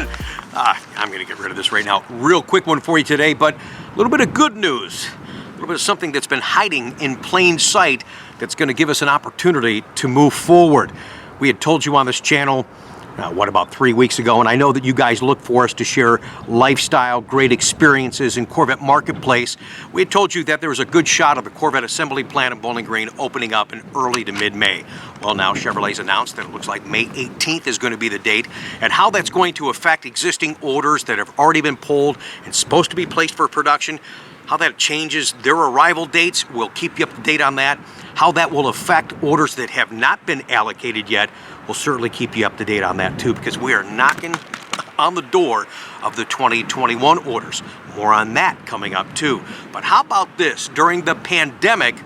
going? I'm going to get rid of this right now. Real quick one for you today, but a little bit of good news. A little bit of something that's been hiding in plain sight that's going to give us an opportunity to move forward. We had told you on this channel, about 3 weeks ago, and I know that you guys look for us to share lifestyle, great experiences in Corvette Marketplace. We had told you that there was a good shot of the Corvette assembly plant in Bowling Green opening up in early to mid-May. Well, now Chevrolet's announced that it looks like May 18th is going to be the date, and how that's going to affect existing orders that have already been pulled and supposed to be placed for production, how that changes their arrival dates. We'll keep you up to date on that. How that will affect orders that have not been allocated yet. We'll certainly keep you up to date on that too, because we are knocking on the door of the 2021 orders. More on that coming up too. But how about this? During the pandemic,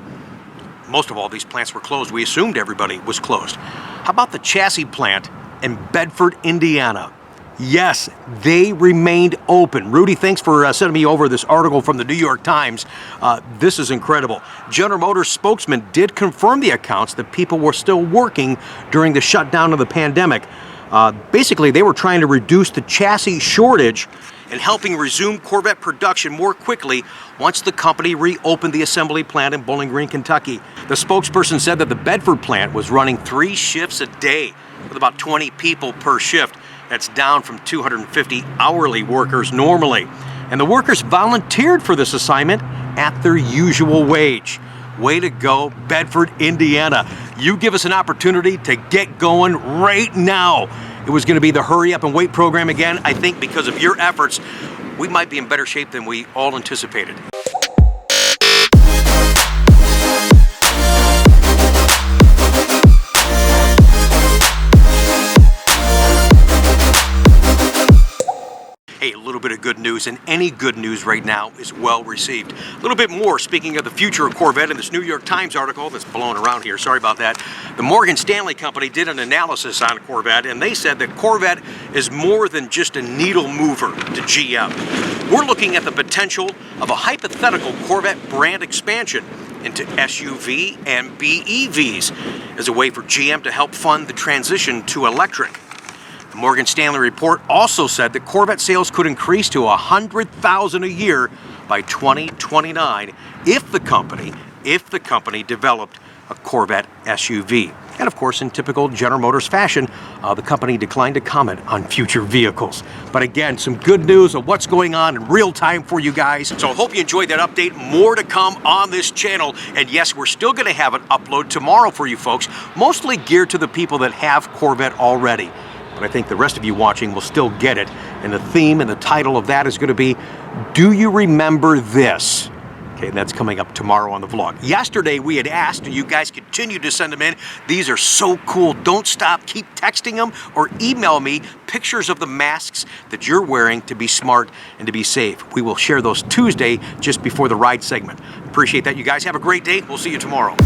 most of all these plants were closed. We assumed everybody was closed. How about the chassis plant in Bedford, Indiana? Yes, they remained open. Rudy, thanks for sending me over this article from the New York Times. This is incredible. General Motors spokesman did confirm the accounts that people were still working during the shutdown of the pandemic. Basically, they were trying to reduce the chassis shortage and helping resume Corvette production more quickly once the company reopened the assembly plant in Bowling Green, Kentucky. The spokesperson said that the Bedford plant was running 3 shifts a day with about 20 people per shift. That's down from 250 hourly workers normally. And the workers volunteered for this assignment at their usual wage. Way to go, Bedford, Indiana. You give us an opportunity to get going right now. It was going to be the hurry up and wait program again. I think because of your efforts, we might be in better shape than we all anticipated. Hey, a little bit of good news, and any good news right now is well received. A little bit more, speaking of the future of Corvette, in this New York Times article that's blowing around here, sorry about that. The Morgan Stanley Company did an analysis on Corvette, and they said that Corvette is more than just a needle mover to GM. We're looking at the potential of a hypothetical Corvette brand expansion into SUV and BEVs as a way for GM to help fund the transition to electric. The Morgan Stanley report also said that Corvette sales could increase to 100,000 a year by 2029 if the company developed a Corvette SUV. And of course, in typical General Motors fashion, the company declined to comment on future vehicles. But again, some good news of what's going on in real time for you guys. So I hope you enjoyed that update. More to come on this channel. And yes, we're still going to have an upload tomorrow for you folks, mostly geared to the people that have Corvette already. But I think the rest of you watching will still get it. And the theme and the title of that is going to be, Do You Remember This? Okay, that's coming up tomorrow on the vlog. Yesterday we had asked, and you guys continue to send them in. These are so cool. Don't stop. Keep texting them or email me pictures of the masks that you're wearing to be smart and to be safe. We will share those Tuesday just before the ride segment. Appreciate that, you guys. Have a great day. We'll see you tomorrow.